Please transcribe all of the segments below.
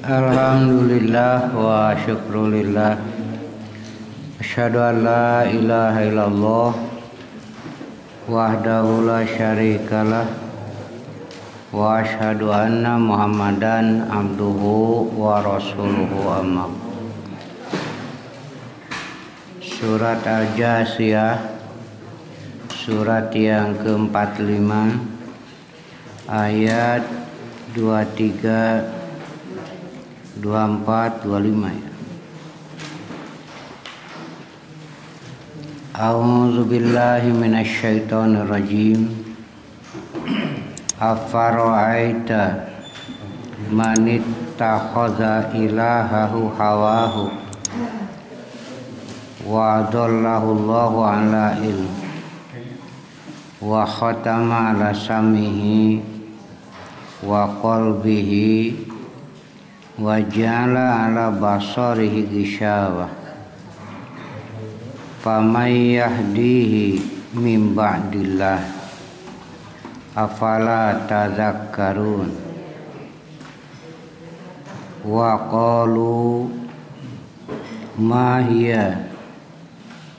Alhamdulillah wa syukrulillah. Asyhadu an la ilaha illallah wahdahu la syarikalah wa asyhadu anna Muhammadan abduhu wa rasuluhu amma. Surat Al-Jasiyah, surat yang ke-45, ayat 23, 24, 25 ya. A'udzu billahi minasyaitonir rajim. Afara'aita man ittakhadha ilahahu hawahu wa adallahu Allahu ala ilm wa khatama ala samihi wa qalbihi wa ja'ala ala basarihi ghishawah faman yahdihi min ba'dillah afala tadhakkarun. Wa qalu ma hiya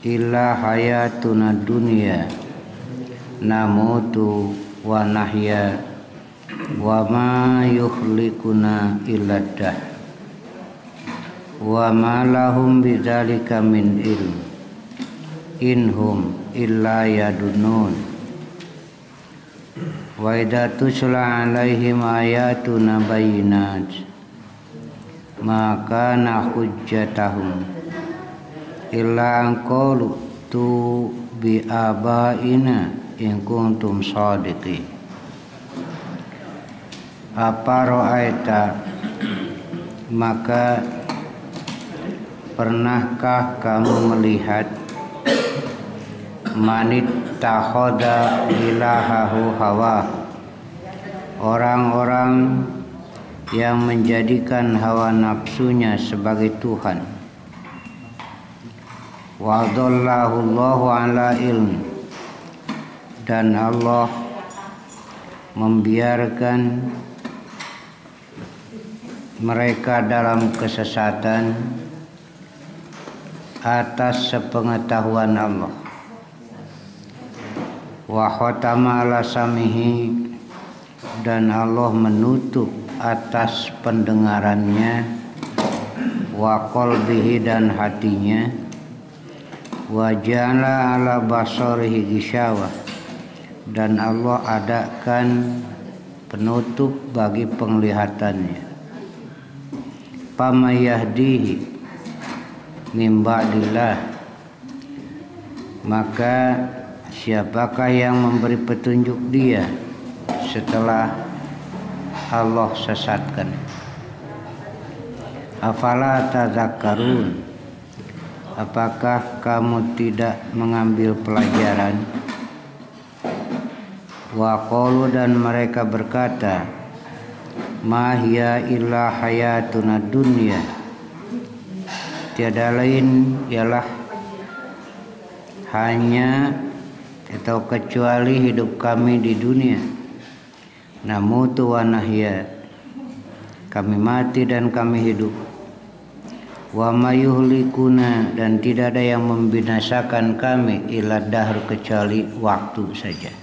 illa hayatuna dunya namutu wa nahya wa ma yukhlikuna illa dah wa ma lahum bidzalika min ilm inhum illa yadunun. Wa idza tusla alaihim ayatuna bayyinat ma kana hujjatahum illa an qalu tu bi abaina in kuntum shadiqin. Afara'aita, maka pernahkah kamu melihat manit takhoda ilahahu hawa, orang-orang yang menjadikan hawa nafsunya sebagai Tuhan. Wa adallahu Allahu ala ilm, dan Allah membiarkan mereka dalam kesesatan atas sepengetahuan Allah. Wa khatama ala samihi, dan Allah menutup atas pendengarannya, wa qalbihi, dan hatinya, wa ja'ala ala basarihi ghishawah, dan Allah adakan penutup bagi penglihatannya. Fama yahdihi min ba'dillah, maka siapakah yang memberi petunjuk dia setelah Allah sesatkan? Afala tadzakkarun, apakah kamu tidak mengambil pelajaran? Wa qalu, dan mereka berkata, ma hiya illa hayatuna dunya, tiada lain ialah hanya atau kecuali hidup kami di dunia. Namutu wa nahya, kami mati dan kami hidup. Wa mayuhlikuna, dan tidak ada yang membinasakan kami illa dahr, kecuali waktu saja.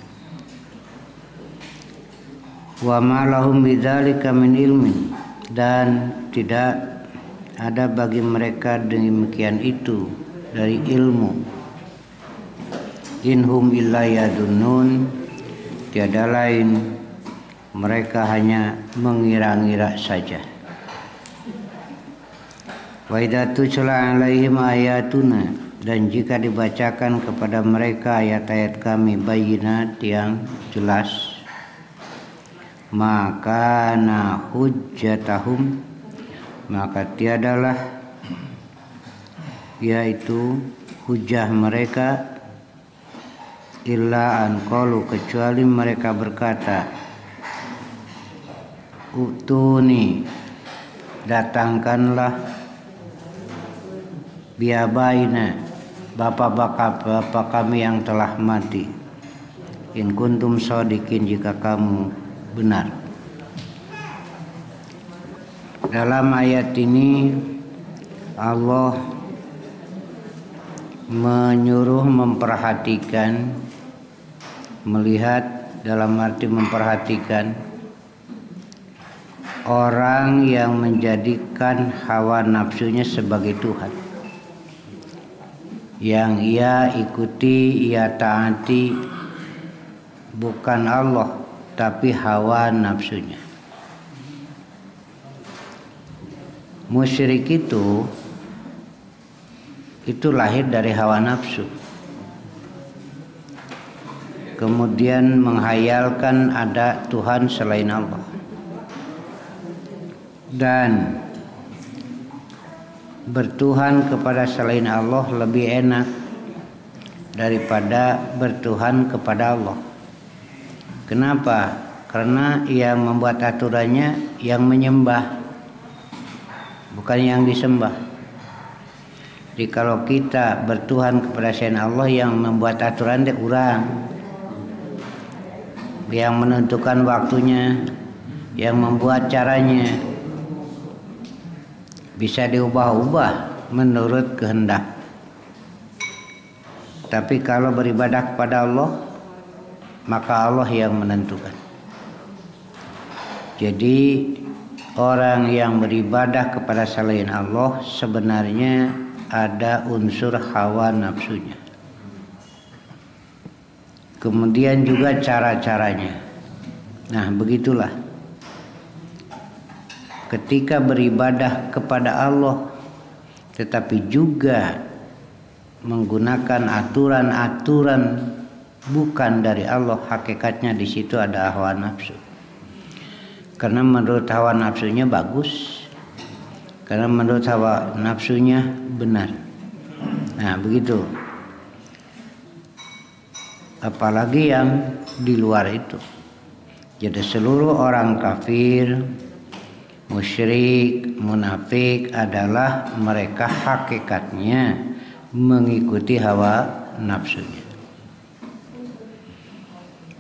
Wa ma lahum bidzalika min ilmin, dan tidak ada bagi mereka demikian itu dari ilmu. Inhum illa yadunnun, tiada lain mereka hanya mengira-ngira saja. Wa idza tutla alaihim ayatuna, dan jika dibacakan kepada mereka ayat-ayat kami bayyinat, yang jelas, maka na hujjatahum, maka tiadalah yaitu hujah mereka, illa an qalu, kecuali mereka berkata, utuni, datangkanlah, biabaina, bapak-bapak kami yang telah mati. In kuntum shodiqin, jika kamu benar. Dalam ayat ini Allah menyuruh memperhatikan, melihat dalam arti memperhatikan orang yang menjadikan hawa nafsunya sebagai Tuhan, yang ia ikuti, ia taati bukan Allah tapi hawa nafsunya. Musyrik itu lahir dari hawa nafsu, kemudian menghayalkan ada Tuhan selain Allah, dan bertuhan kepada selain Allah lebih enak daripada bertuhan kepada Allah. Kenapa? Karena yang membuat aturannya yang menyembah, bukan yang disembah. Jadi kalau kita bertuhan kepada selain Allah, yang membuat aturan itu orang, yang menentukan waktunya, yang membuat caranya, bisa diubah-ubah menurut kehendak. Tapi kalau beribadah kepada Allah, maka Allah yang menentukan. Jadi orang yang beribadah kepada selain Allah sebenarnya ada unsur hawa nafsunya. Kemudian juga cara-caranya. Nah, begitulah. Ketika beribadah kepada Allah tetapi juga menggunakan aturan-aturan bukan dari Allah, hakikatnya di situ ada hawa nafsu. Karena menurut hawa nafsunya bagus, karena menurut hawa nafsunya benar. Nah, begitu. Apalagi yang di luar itu. Jadi seluruh orang kafir, musyrik, munafik adalah mereka hakikatnya mengikuti hawa nafsunya.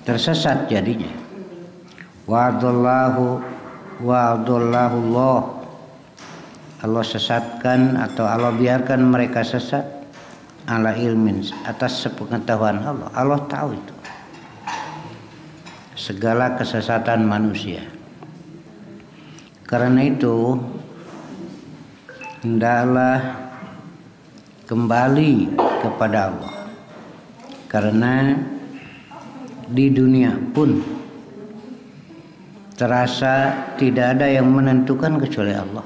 Tersesat jadinya. Wa'adallahullah, Allah sesatkan atau Allah biarkan mereka sesat ala ilmin, atas sepengetahuan Allah. Allah tahu itu segala kesesatan manusia. Karena itu hendaklah kembali kepada Allah. Karena di dunia pun terasa tidak ada yang menentukan kecuali Allah.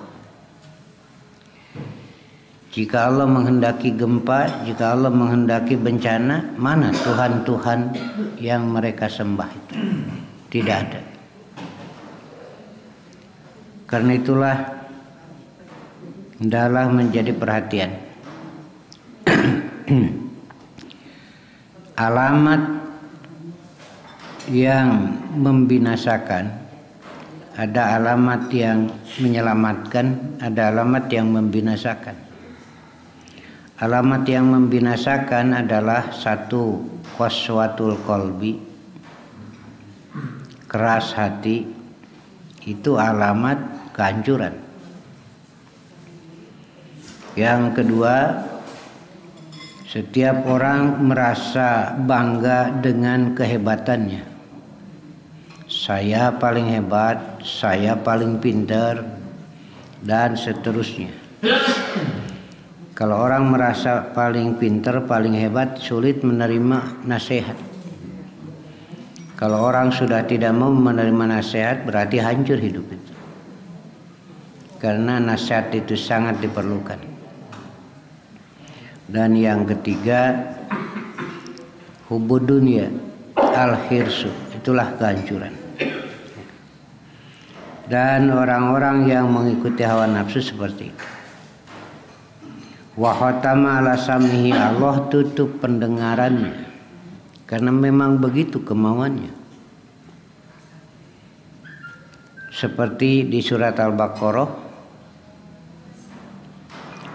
Jika Allah menghendaki gempa, jika Allah menghendaki bencana, mana Tuhan-Tuhan yang mereka sembah itu? Tidak ada. Karena itulah hendaklah menjadi perhatian. Alamat yang membinasakan, ada alamat yang menyelamatkan, ada alamat yang membinasakan. Alamat yang membinasakan adalah satu, qaswatul qalbi, keras hati, itu alamat kehancuran. Yang kedua, setiap orang merasa bangga dengan kehebatannya. Saya paling hebat, saya paling pintar, dan seterusnya. Kalau orang merasa paling pintar, paling hebat, sulit menerima nasihat. Kalau orang sudah tidak mau menerima nasihat, berarti hancur hidup itu. Karena nasihat itu sangat diperlukan. Dan yang ketiga, hubud dunia, al-hirsu, itulah kehancuran. Dan orang-orang yang mengikuti hawa nafsu seperti itu. Wa khatama ala sam'ihi, Allah tutup pendengarannya karena memang begitu kemauannya. Seperti di surat Al-Baqarah,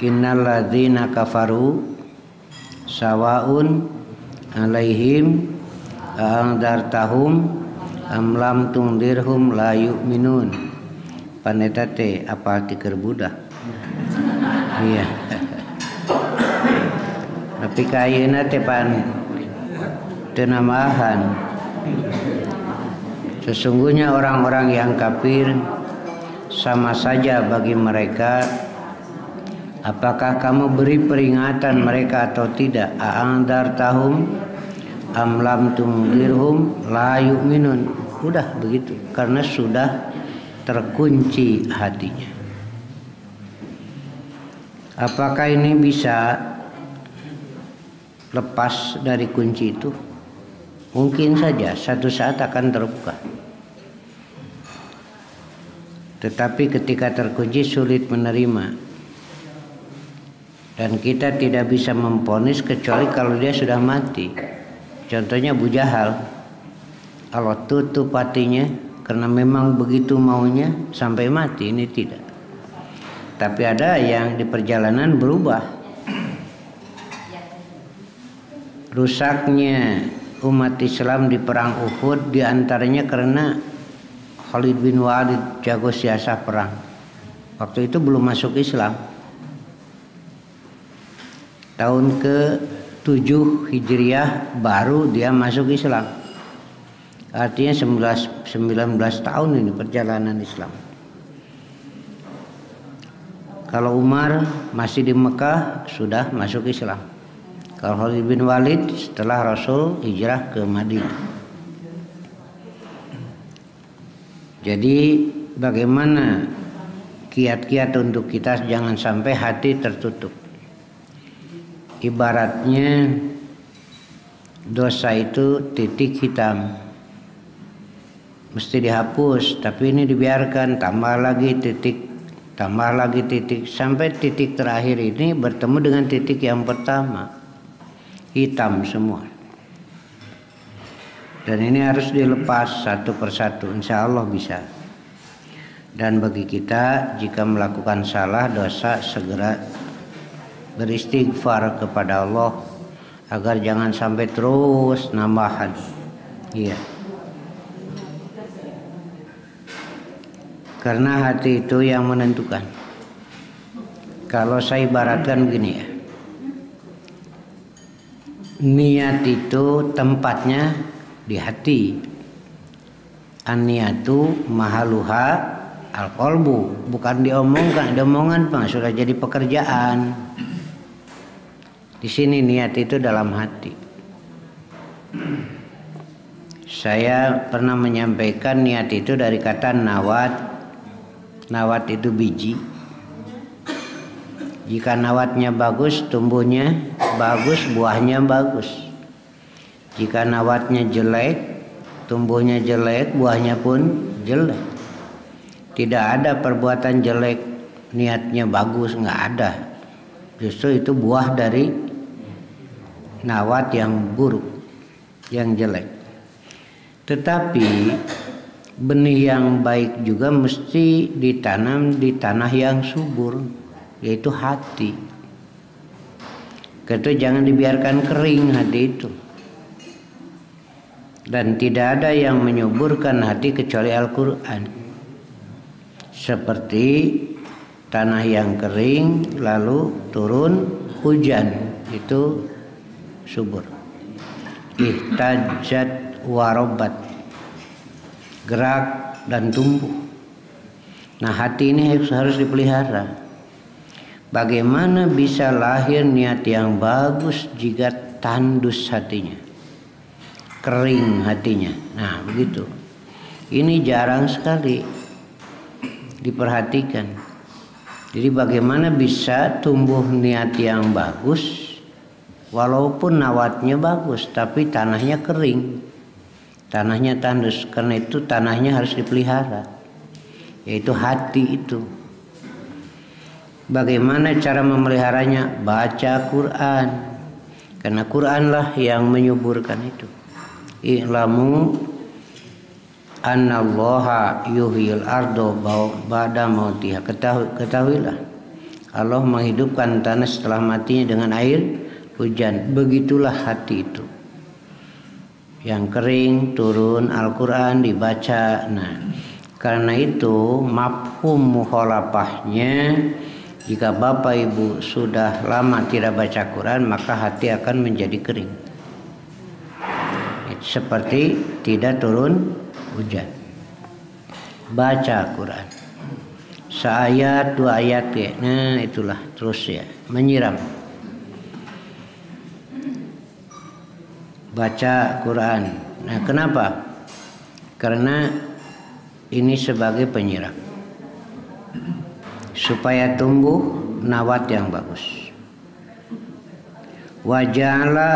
innal ladzina kafaru, sawaun alaihim a'andartahum am lam tungdirhum la yu'minun. Paneta teh apal ti keur budak. Iya. Tapi kayeuna teh pan teu namahan. Sesungguhnya orang-orang yang kafir sama saja bagi mereka, apakah kamu beri peringatan mereka atau tidak? A'andartahum am lam tungdirhum la yu'minun. Udah begitu, karena sudah terkunci hatinya. Apakah ini bisa lepas dari kunci itu? Mungkin saja satu saat akan terbuka. Tetapi ketika terkunci sulit menerima. Dan kita tidak bisa memvonis kecuali kalau dia sudah mati. Contohnya Abu Jahal. Allah tutup hatinya karena memang begitu maunya sampai mati, ini tidak. Tapi ada yang di perjalanan berubah. Rusaknya umat Islam di perang Uhud diantaranya karena Khalid bin Walid jago siasah perang. Waktu itu belum masuk Islam. Tahun ke-7 Hijriah baru dia masuk Islam. Artinya 19 tahun ini perjalanan Islam. Kalau Umar masih di Mekah sudah masuk Islam. Kalau Khalid bin Walid setelah Rasul hijrah ke Madinah. Jadi bagaimana kiat-kiat untuk kita jangan sampai hati tertutup. Ibaratnya dosa itu titik hitam. Mesti dihapus, tapi ini dibiarkan, tambah lagi titik sampai titik terakhir ini bertemu dengan titik yang pertama. Hitam semua. Dan ini harus dilepas satu persatu, insya Allah bisa. Dan bagi kita jika melakukan salah dosa segera beristighfar kepada Allah agar jangan sampai terus nambahan. Iya. Karena hati itu yang menentukan. Kalau saya ibaratkan begini ya. Niat itu tempatnya di hati. An-niyatu mahaluha al-qalbu, bukan diomongan Pak, sudah jadi pekerjaan. Di sini niat itu dalam hati. Saya pernah menyampaikan niat itu dari kata nawat. Nawat itu biji. Jika nawatnya bagus, tumbuhnya bagus, buahnya bagus. Jika nawatnya jelek, tumbuhnya jelek, buahnya pun jelek. Tidak ada perbuatan jelek, niatnya bagus, nggak ada. Justru itu buah dari nawat yang buruk, yang jelek. Tetapi benih yang baik juga mesti ditanam di tanah yang subur, yaitu hati. Itu jangan dibiarkan kering hati itu. Dan tidak ada yang menyuburkan hati kecuali Al-Quran. Seperti tanah yang kering lalu turun hujan, itu subur. Ihtajat warobat, gerak dan tumbuh. Nah hati ini harus dipelihara. Bagaimana bisa lahir niat yang bagus jika tandus hatinya, kering hatinya? Nah begitu. Ini jarang sekali diperhatikan. Jadi bagaimana bisa tumbuh niat yang bagus walaupun nawatnya bagus tapi tanahnya kering, tanahnya tandus. Karena itu tanahnya harus dipelihara, yaitu hati itu. Bagaimana cara memeliharanya? Baca Quran. Karena Quranlah yang menyuburkan itu. I'lamu annallaha yuhyil ardo ba'da mautiha. Ketahuilah Allah menghidupkan tanah setelah matinya dengan air hujan. Begitulah hati itu. Yang kering turun Al-Quran dibaca. Nah, karena itu mafhum mukhalafahnya, jika Bapak Ibu sudah lama tidak baca Quran, maka hati akan menjadi kering. Seperti tidak turun hujan. Baca Quran. Seayat dua ayat ya. Nah itulah terus ya. Menyiram. Baca Quran. Nah kenapa? Karena ini sebagai penyiram. Supaya tumbuh nawat yang bagus. Waja'ala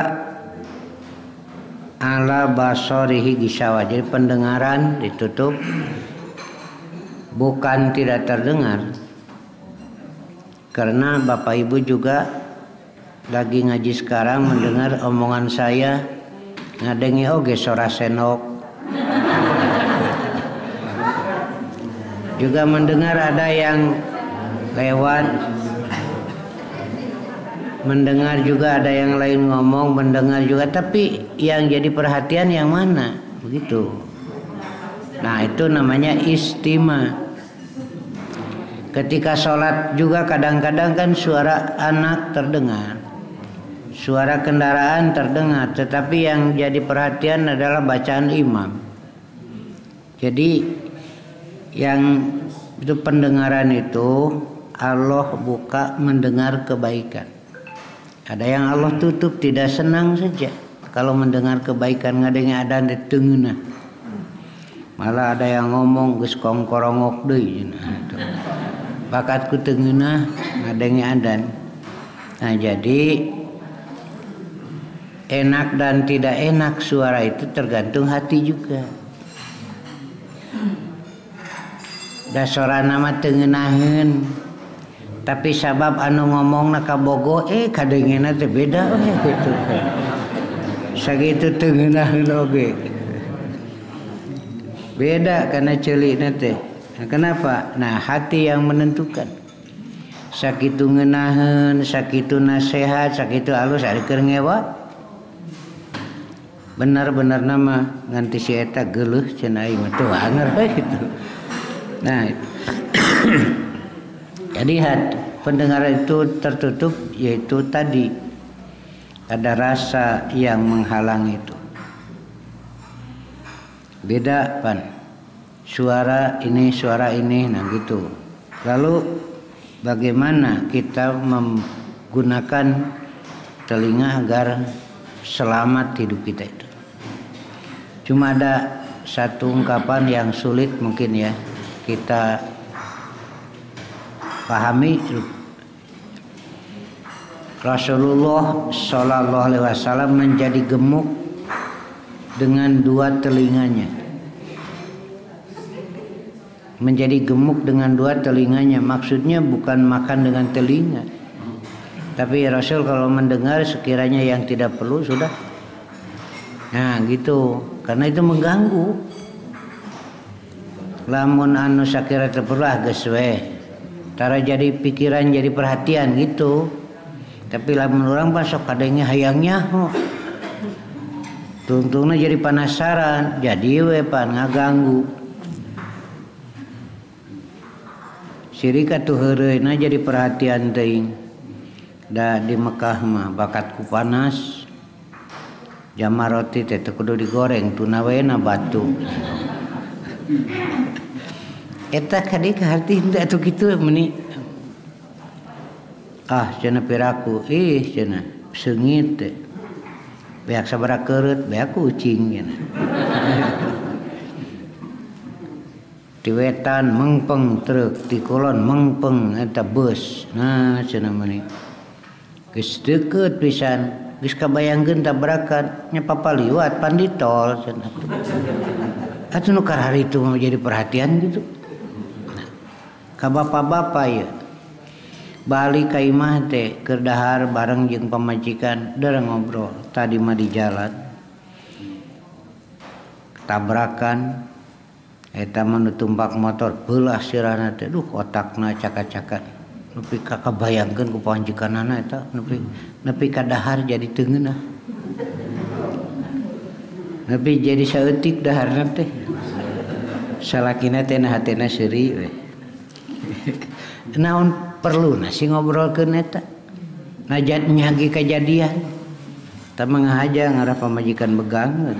ala basarihi gishawa. Jadi pendengaran ditutup, bukan tidak terdengar, karena Bapak Ibu juga lagi ngaji sekarang mendengar omongan saya, ngadengi oge sora senok, juga mendengar ada yang lewat, mendengar juga ada yang lain ngomong, mendengar juga, tapi yang jadi perhatian yang mana? Begitu. Nah itu namanya istima. Ketika sholat juga kadang-kadang kan suara anak terdengar, suara kendaraan terdengar, tetapi yang jadi perhatian adalah bacaan imam. Jadi yang itu pendengaran itu Allah buka mendengar kebaikan. Ada yang Allah tutup, tidak senang saja kalau mendengar kebaikan, ngadenge adan di tengena. Malah ada yang ngomong geus kongkorongok deui. Bakatku tengena ngadenge adan. Nah, jadi enak dan tidak enak suara itu tergantung hati juga. Dasorana mah teu ngeunaheun. Tapi sabab anu ngomongna kabogo kadengena teh beda gitu. Sakitu teu ngeunaheun oge. Beda karena ceulina teh. Nah, kenapa? Nah, hati yang menentukan. Sakitu ngeunaheun, sakitu nasihat, sakitu alus ari keur ngewa. Benar-benar nama nganti si eta geuleuh cenah aing mah teu anger gitu. Nah, jadi pendengaran itu tertutup, yaitu tadi ada rasa yang menghalang itu. Beda pan, suara ini, nah gitu. Lalu bagaimana kita menggunakan telinga agar selamat hidup kita itu? Cuma ada satu ungkapan yang sulit mungkin ya kita pahami. Rasulullah Shallallahu Alaihi Wasallam menjadi gemuk dengan dua telinganya. Menjadi gemuk dengan dua telinganya, maksudnya bukan makan dengan telinga, tapi Rasul kalau mendengar sekiranya yang tidak perlu sudah. Nah gitu, karena itu mengganggu. Lamun anu sakira teu perlu geus we. Tara jadi pikiran, jadi perhatian gitu. Tapi lamun urang pas sok kadenge hayang nyaho. Tungtungna jadi penasaran, jadi we pan ngaganggu. Sirika tuh heureuna jadi perhatian teuing. Da di Mekah mah bakatku panas. Jamar roti teh teu kudu digoreng, tunaweuna batu. Eta kadi ka hati henteu atuh kitu meuni. Cenah piraku, cenah seungit teh. Beak sabaraha keureut, beak kucing cenah. Di wetan mengpeng truk, di kulon mengpeng eta bus. Nah cenah meuni. Geus deukeut pisan, geus kabayangkeun tabrakan nya papaliwat pan di tol cenah. Atuh nu karari itu mau jadi perhatian gitu. Ka bapak-bapak ya. Balik ka imah teh keur dahar bareng jeung pamajikan dereng ngobrol. Tadi mah di jalan. Tabrakan eta mah nu tumpak motor beulah sirahna teh duh otakna caka-cakan. nepi kakabayangkeun ku panjikanana eta nepi kadahar jadi teu ngeunah. Nepi jadi saeutik daharna teh. Salakina teh na hatena seuri we. Naon perlu sih ngobrolkeun eta. Najat nyagi kejadian. Ta mangahaja ngarah pamajikan begang.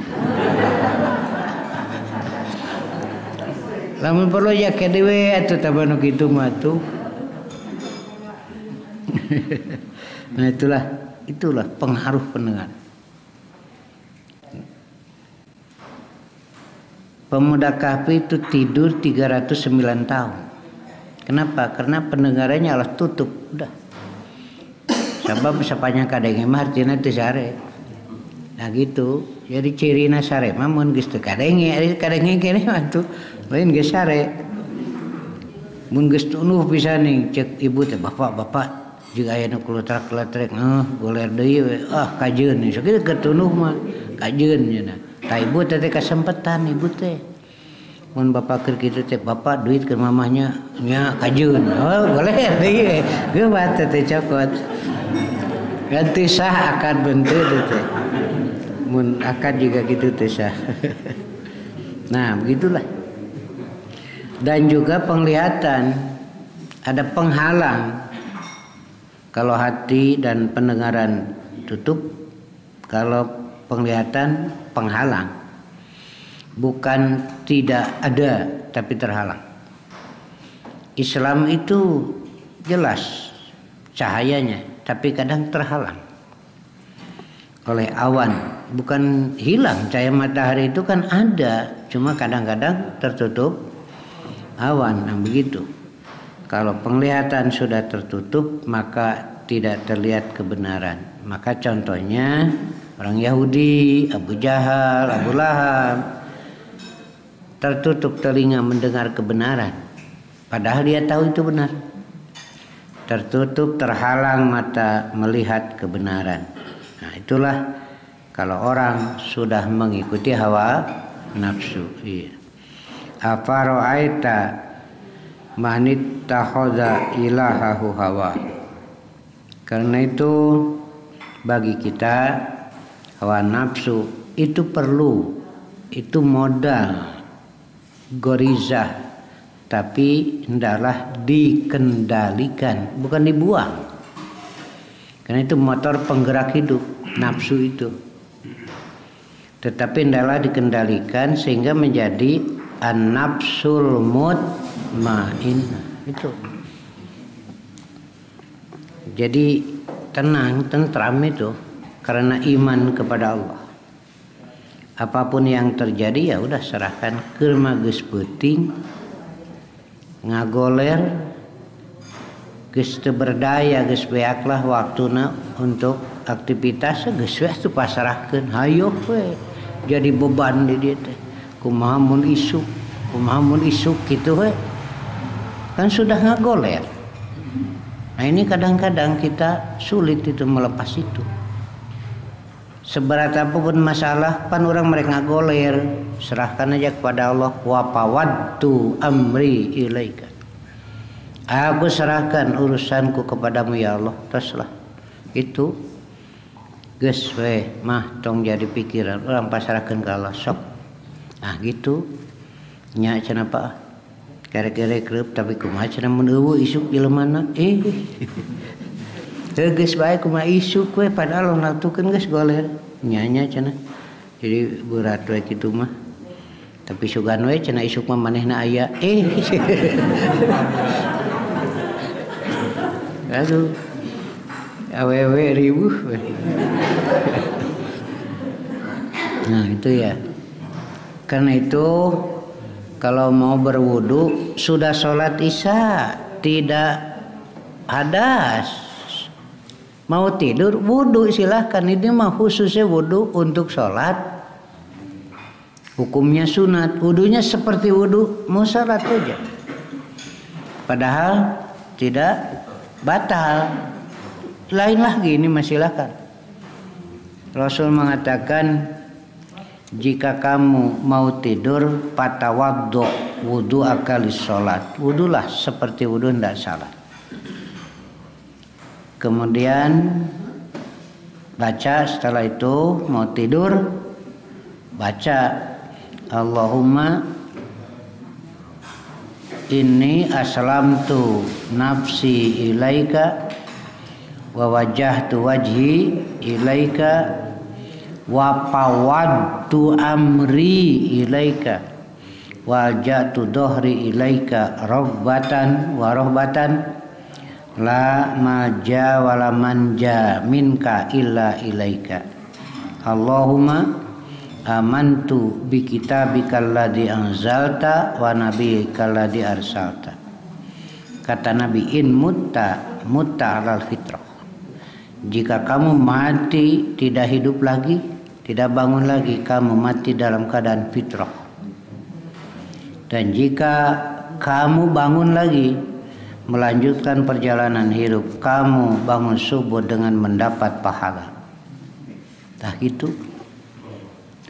Lamun perlu ya kedewe atuh tabanu kitu mah tuh. Nah itulah pengaruh pendengar. Pemuda Kahfi itu tidur 309 tahun. Kenapa? Karena pendengarannya Allah tutup. Udah. Sabab sapanjang kadenge mah artina teu sare. Nah gitu. Jadi cirina sare mah mun geus teu kadenge kene mah tuh lain geus sare. Mun geus tunuh pisan cek ibu teh bapak jeung aya nu keletrak-keletrek goler deui we kajeun sakitu ketunuh mah kajeun nya. Ta ibu teh kasempetan ibu teh. Mun bapak keur kitu teh bapak duit ke mamahnya nya kajeun. Goler deui. Geu bate teh cokot. Ganti sah akad benteur teh. Mun akad juga gitu teh sah. Nah, begitulah. Dan juga penglihatan ada penghalang. Kalau hati dan pendengaran tutup, kalau penglihatan penghalang. Bukan tidak ada tapi terhalang. Islam itu jelas cahayanya, tapi kadang terhalang oleh awan. Bukan hilang, cahaya matahari itu kan ada, cuma kadang-kadang tertutup awan. Nah begitu. Kalau penglihatan sudah tertutup maka tidak terlihat kebenaran. Maka contohnya orang Yahudi, Abu Jahal, Abu Lahab, tertutup telinga mendengar kebenaran. Padahal dia tahu itu benar. Tertutup, terhalang mata melihat kebenaran. Nah itulah kalau orang sudah mengikuti hawa nafsu. Iya. Afara'aita manit takhadha ilahahu hawa. Karena itu bagi kita hawa nafsu itu perlu, itu modal gorizah, tapi hendaklah dikendalikan, bukan dibuang. Karena itu motor penggerak hidup nafsu itu. Tetapi hendaklah dikendalikan sehingga menjadi an-nafsul mutmainnah. Itu. Jadi tenang, tentram itu karena iman kepada Allah. Apapun yang terjadi ya udah serahkan keur mah geus peuting, ngagoler, geus teu berdaya, geus beaklah waktuna untuk aktivitas geus we teu pasrahkeun, hayo we jadi beban di dieu teh. Kumaha mun isuk kitu we. Kan sudah ngagoler. Nah ini kadang-kadang kita sulit itu melepas itu. Seberat apapun masalah pan orang mereka ngagoler, serahkan aja kepada Allah. Wa fawadtu amri ilaika. Aku serahkan urusanku kepadamu ya Allah. Teruslah. Itu geus we mah tong jadi pikiran orang pasrahkeun ka Allah sok. Nah gitu. Nya cenah apa? Kere-kere kreup tapi kumaha cenah mun eueuh isuk jeleumana geus bae kumaha isuk we padahal naltukeun geus goler nya cenah. Jadi berat we kitu mah. Tapi sugan we cenah isuk mah manehna aya aduh awewe ribuh we. Nah itu ya. Karena itu kalau mau berwudu sudah sholat isya tidak hadas, mau tidur wudu silahkan. Ini mah khususnya wudu untuk sholat, hukumnya sunat. Wudunya seperti wudu mau sholat aja, padahal tidak batal. Lain lagi ini masih silahkan. Rasul mengatakan jika kamu mau tidur patawaddu wudu akalis sholat, wudulah seperti wudu hendak salat. Kemudian baca, setelah itu mau tidur baca Allahumma inni aslamtu nafsi ilaika wa wajjahtu wajhi ilaika wa fawwadtu amri ilaika wa ja'tu dhahri ilaika raghbatan wa rahbatan la maja wala manja minka illa ilaika. Allahumma amantu bi kitabikal ladzi anzalta wa nabiyyikal ladzi arsalta. Kata Nabi, in mutta alal fitrah. Jika kamu mati tidak hidup lagi, tidak bangun lagi, kamu mati dalam keadaan fitrah. Dan jika kamu bangun lagi melanjutkan perjalanan hidup, kamu bangun subuh dengan mendapat pahala. Tah gitu.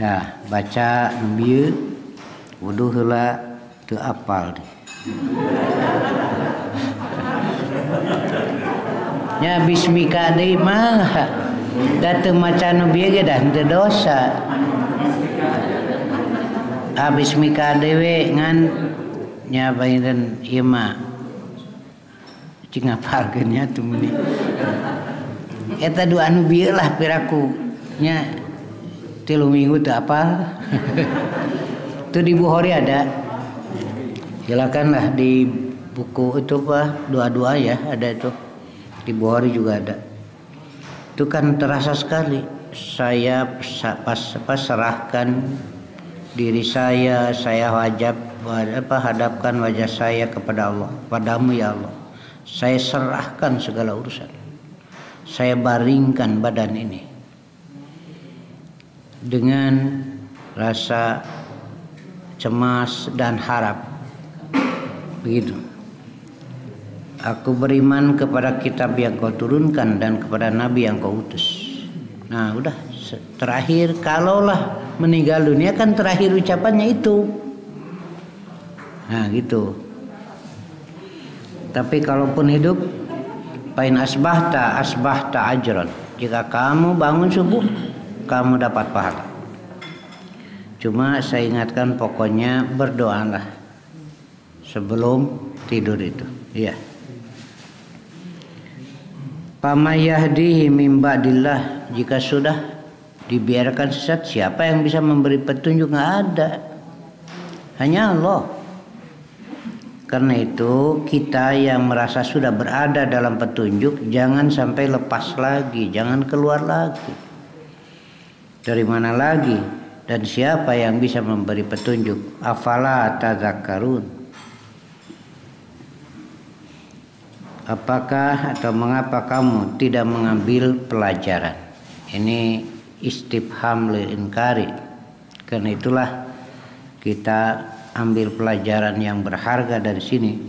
Nah, baca bieu wudu heula teu apal. Nya bismika deui mah da teu maca nu bieu ge dah teu dosa. Bismika dewe ngan nya baeun ieu mah cing ngapalkeun nya tuh meni. Eta dua anu bieu lah piraku nya 3 minggu teu apal. Itu di Bukhari ada. Silakanlah di buku itu doa-doa ya ada itu. Di Bukhari juga ada. Itu kan terasa sekali. Saya serahkan diri saya hadapkan wajah saya kepada Allah, padamu ya Allah. Saya serahkan segala urusan. Saya baringkan badan ini dengan rasa cemas dan harap. Begitu. Aku beriman kepada kitab yang kau turunkan dan kepada nabi yang kau utus. Nah udah, terakhir kalaulah meninggal dunia kan terakhir ucapannya itu. Nah gitu. Tapi kalaupun hidup, pain asbahta ajron. Jika kamu bangun subuh, kamu dapat pahala. Cuma saya ingatkan, pokoknya berdoalah sebelum tidur itu. Iya. Pamayahdihi min ba'dillah, jika sudah dibiarkan sesat, siapa yang bisa memberi petunjuk? Nggak ada, hanya Allah. Karena itu kita yang merasa sudah berada dalam petunjuk, jangan sampai lepas lagi, jangan keluar lagi. Dari mana lagi dan siapa yang bisa memberi petunjuk? Afala tadzakkarun. Apakah atau mengapa kamu tidak mengambil pelajaran? Ini istifham lil inkari. Karena itulah kita ambil pelajaran yang berharga dari sini.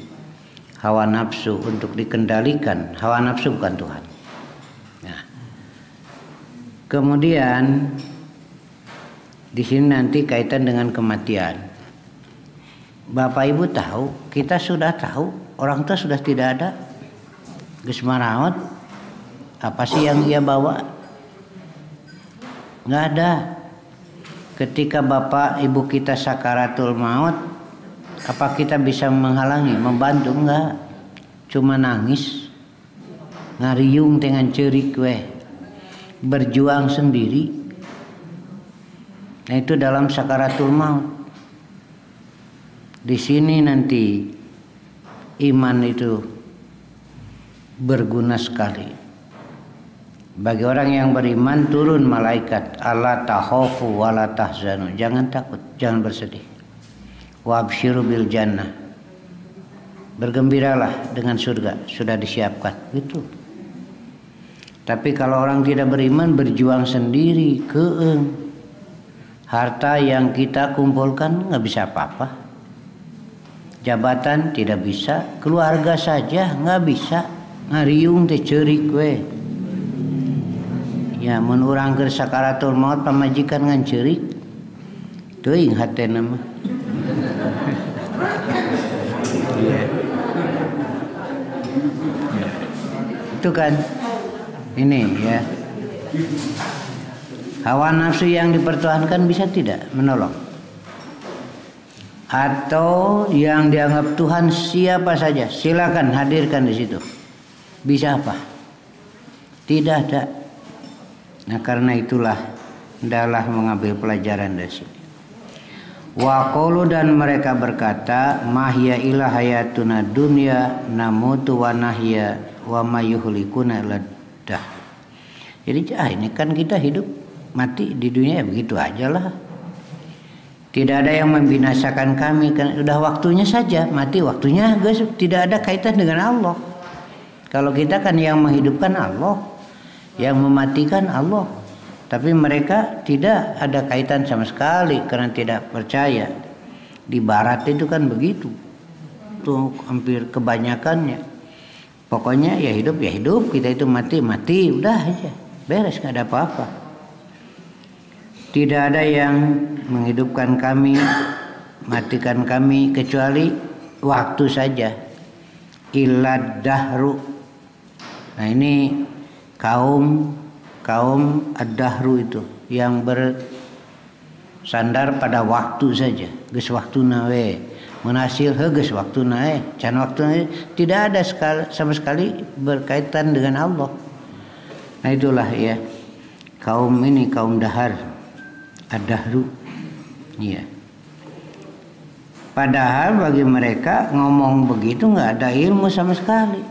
Hawa nafsu untuk dikendalikan. Hawa nafsu bukan Tuhan. Nah, kemudian di sini nanti kaitan dengan kematian. Bapak Ibu tahu, kita sudah tahu, orang tua sudah tidak ada. Geus maraot, apa sih yang ia bawa? Nggak ada. Ketika bapak ibu kita sakaratul maut, apa kita bisa menghalangi, membantu? Enggak. Cuma nangis, ngariung dengan cerik weh, berjuang sendiri. Nah itu dalam sakaratul maut. Di sini nanti iman itu berguna sekali. Bagi orang yang beriman turun malaikat, alla takhafu wa la tahzanu. Jangan takut, jangan bersedih. Wa absyiru bil jannah. Bergembiralah dengan surga, sudah disiapkan. Gitu. Tapi kalau orang tidak beriman, berjuang sendiri, keeng. Harta yang kita kumpulkan nggak bisa apa-apa. Jabatan tidak bisa, keluarga saja nggak bisa. Ngariung teh ceurik we. Ya mun urang keur sakaratul maut pamajikan ngan ceurik. Teuing hatena mah. Itu kan Ini ya. Hawa nafsu yang dipertuhankan bisa tidak menolong? Atau yang dianggap Tuhan siapa saja, silakan hadirkan di situ. Bisa apa? Tidak ada. Nah karena itulah hendaklah mengambil pelajaran dari sini. Wa qalu dan mereka berkata, mahya ila hayatuna dunya namutu wa nahya wa ma yuhlikuna laddah. Jadi ini kan kita hidup mati di dunia ya begitu aja lah. Tidak ada yang membinasakan kami, kan sudah waktunya saja mati, waktunya guys, tidak ada kaitan dengan Allah. Kalau kita kan yang menghidupkan Allah, yang mematikan Allah. Tapi mereka tidak ada kaitan sama sekali karena tidak percaya. Di barat itu kan begitu. Tuh hampir kebanyakannya. Pokoknya ya hidup, kita itu mati, udah aja. Beres, nggak ada apa-apa. Tidak ada yang menghidupkan kami, matikan kami kecuali waktu saja. Illad dahru. Nah ini kaum ad-dahru itu yang bersandar pada waktu saja. Geus waktuna we. Menasil geus waktuna can waktuna tidak ada sama sekali berkaitan dengan Allah. Nah itulah ya. Kaum ini kaum dahar. Ad-dahru. Iya. Padahal bagi mereka ngomong begitu nggak ada ilmu sama sekali.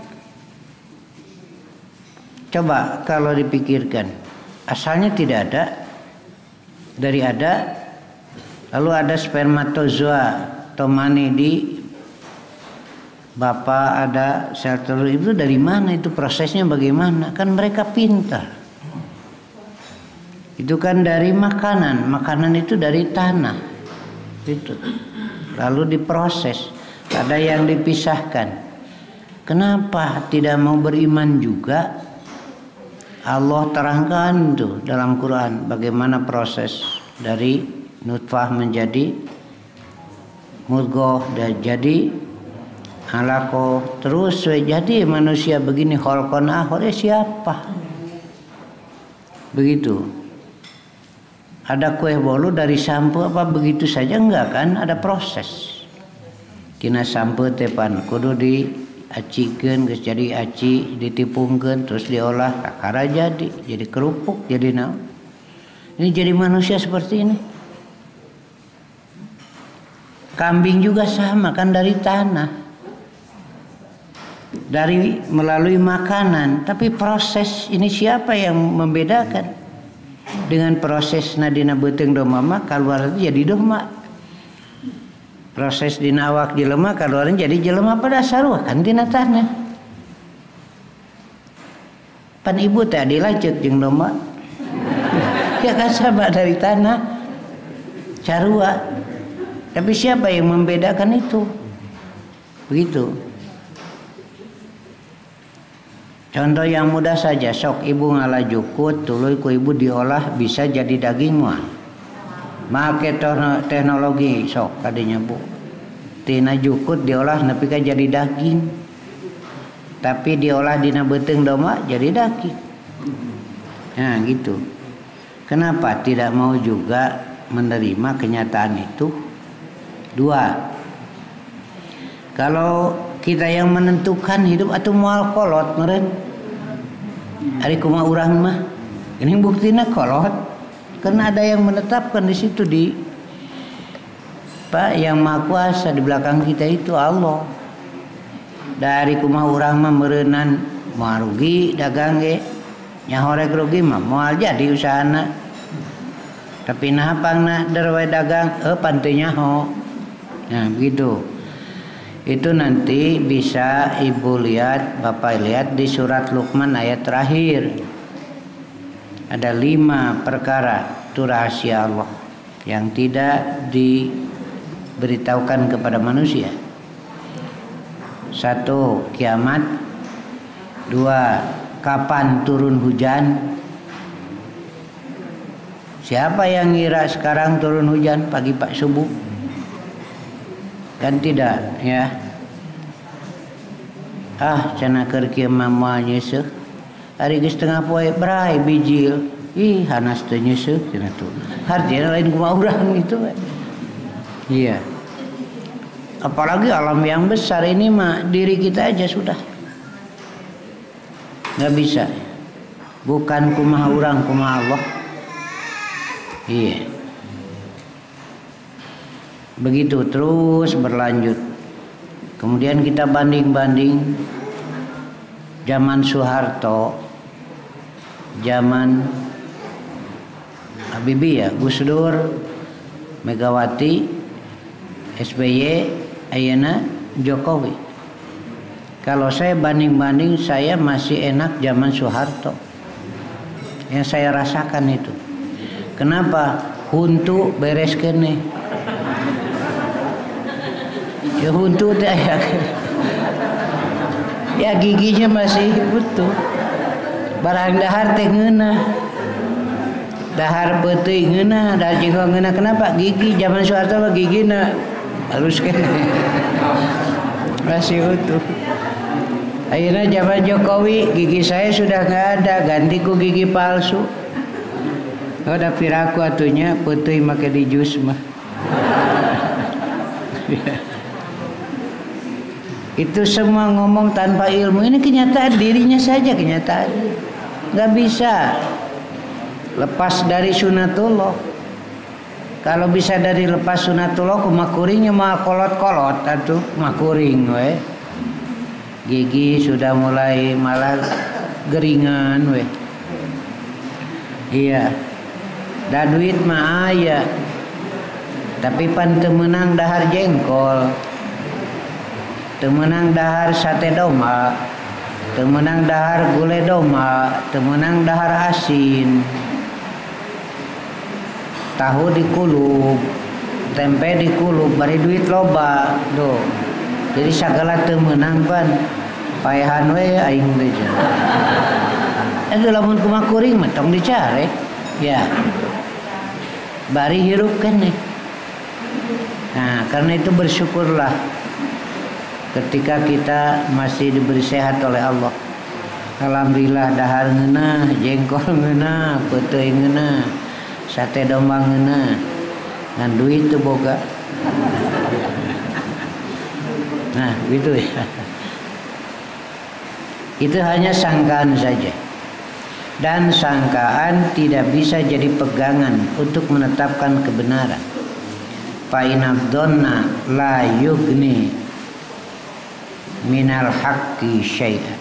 Coba kalau dipikirkan, asalnya tidak ada, dari ada, lalu ada spermatozoa atau mani di bapak, ada sel telur, itu dari mana, itu prosesnya bagaimana? Kan mereka pintar. Itu kan dari makanan itu dari tanah, itu lalu diproses, ada yang dipisahkan. Kenapa tidak mau beriman juga? Allah terangkan tuh dalam Quran bagaimana proses dari nutfah menjadi mudghah dan jadi alaqah, terus jadi manusia begini kholqon akhir. Siapa? Begitu. Ada kue bolu dari sampo apa begitu saja enggak kan? Ada proses. Kina sampo tepan kudu diacikeun, geus jadi aci, ditipungkeun, terus diolah kakara jadi kerupuk, jadi naon. Ini jadi manusia seperti ini. Kambing juga sama kan, dari tanah. Melalui makanan, tapi proses ini siapa yang membedakan? Dengan proses nadina beuteung domba mah keluar jadi domba. Proses dina awak jelema keluar jadi jelema pada sarua kan tina tanah. Pan ibu teh dilanjut jeung domba. Ya kan sama dari tanah sarua. Tapi siapa yang membedakan itu? Begitu. Contoh yang mudah saja, sok ibu ngalah jukut, tuluy ku ibu diolah bisa jadi daging mah. Make teknologi sok kadinya bu. Tina jukut diolah nepi ka jadi daging. Tapi diolah dina beuteung domba jadi daging. Nah gitu. Kenapa tidak mau juga menerima kenyataan itu? Dua. Kalau kita yang menentukan hidup atau moal kolot meren ari kumaha urang mah ini buktinya kolot karena ada yang menetapkan di situ di Pak yang Maha Kuasa di belakang kita itu Allah. Dari kumaha urang mah meureunnan moal rugi dagang ge nya horeg rugi mah moal jadi usahana tapi nah pangna derwe dagang pan teu nyaho. Nah begitu. Itu nanti bisa ibu lihat, bapak lihat di surat Luqman ayat terakhir. Ada 5 perkara itu rahasia Allah yang tidak diberitahukan kepada manusia. 1. Kiamat. 2. Kapan turun hujan? Siapa yang ngira sekarang turun hujan pagi pak subuh? Kan tidak ya. Cenah keur kieu mah moal nyeuseuk. Ari geus tengah poe bray bijil. Ih hanas teu nyeuseuk cenah tuh. Hartina lain kumaha urang gitu we. Iya. Apalagi alam yang besar ini mah diri kita aja sudah. Nggak bisa. Bukan kumaha urang kumaha Allah. Iya. Begitu terus berlanjut. Kemudian kita banding-banding zaman Soeharto, zaman Habibie ya, Gus Dur, Megawati, SBY, ayeuna Jokowi. Kalau saya banding-banding, saya masih enak zaman Soeharto. Yang saya rasakan itu. Kenapa? Huntu beres kene. Ya huntu teh ya giginya masih utuh. Barang dahar teh ngeunah. Dahar peuting ngeunah, dahar jengkol ngeunah. Kenapa? Gigi zaman Soeharto mah gigina halus kene. Masih utuh. Ayeuna zaman Jokowi gigi saya sudah enggak ada, ganti ku gigi palsu. Oh da piraku atunya peuting make di jus mah. Itu semua ngomong tanpa ilmu. Ini kenyataan dirinya saja, kenyataan. Nggak bisa lepas dari sunatullah. Kalau bisa dari lepas sunatullah, kumakuringnya mah kolot-kolot atuh makuring we. Gigi sudah mulai malah geringan we. Iya. Da duit mah aya. Tapi pan teu meunang dahar jengkol. Temenang dahar sate doma, temenang dahar gulai doma, temenang dahar asin, tahu dikulub, tempe dikulub, bari duit loba, do. Jadi segala temenang pan, paehan we aing teh. Lamun kumakuring mah tong dicare, ya. Bari hirup keneh. Nah, karena itu bersyukurlah. Ketika kita masih diberi sehat oleh Allah. Alhamdulillah dahar ngeunah, jengkol ngeunah, peuteuing ngeunah, sate domba ngeunah. Ngan duit teu boga. Nah, gitu ya. Itu hanya sangkaan saja. Dan sangkaan tidak bisa jadi pegangan untuk menetapkan kebenaran. Fa inadh-dhanna la yughni minal haqqi syai'an.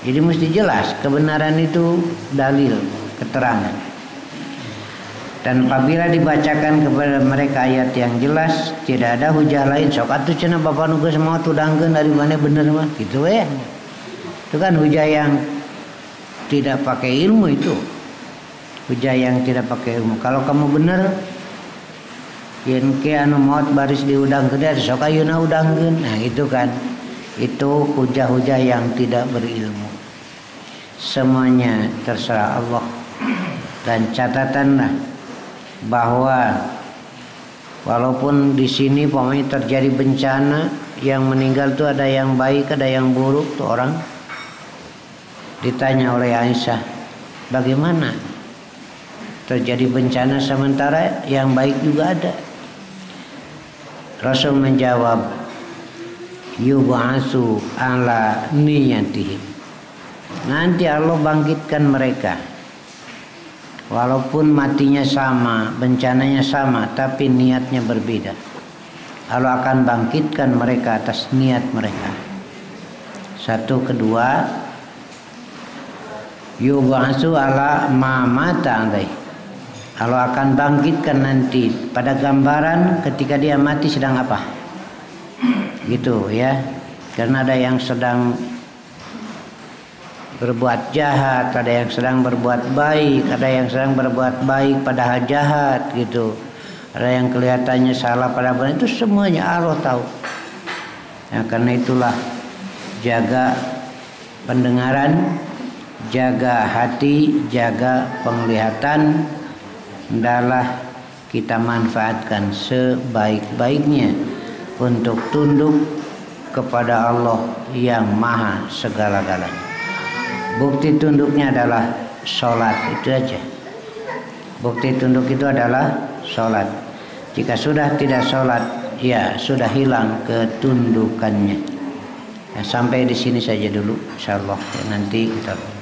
Jadi mesti jelas kebenaran itu dalil, keterangan. Dan apabila dibacakan kepada mereka ayat yang jelas, tidak ada hujah lain. Sok atuh cenah Bapak nu geus mau tudangkeun dari mana bener mah gitu ya. Itu kan hujah yang tidak pakai ilmu itu. Hujah yang tidak pakai ilmu. Kalau kamu bener yen ke anu maot baris diudangkeun sok ayeuna udangkeun. Nah, itu kan. Itu hujah-hujah yang tidak berilmu. Semuanya terserah Allah. Dan catatanlah bahwa walaupun di sini pokoknya terjadi bencana, yang meninggal itu ada yang baik, ada yang buruk tuh orang. Ditanya oleh Aisyah, bagaimana terjadi bencana sementara yang baik juga ada? Rasul menjawab, yub'atsu ala niyatihim. Nanti Allah bangkitkan mereka. Walaupun matinya sama, bencananya sama, tapi niatnya berbeda. Allah akan bangkitkan mereka atas niat mereka. Satu, kedua, yub'atsu ala ma mata alai. Allah akan bangkitkan nanti pada gambaran ketika dia mati sedang apa? Gitu ya. Karena ada yang sedang berbuat jahat, ada yang sedang berbuat baik, ada yang sedang berbuat baik padahal jahat gitu. Ada yang kelihatannya salah padahal benar, itu semuanya Allah tahu. Ya, karena itulah jaga pendengaran, jaga hati, jaga penglihatan, hendaklah kita manfaatkan sebaik-baiknya untuk tunduk kepada Allah yang maha segala-galanya. Bukti tunduknya adalah sholat, itu aja. Bukti tunduk itu adalah sholat. Jika sudah tidak sholat, ya sudah hilang ketundukannya. Sampai di sini saja dulu, insyaallah. Nanti kita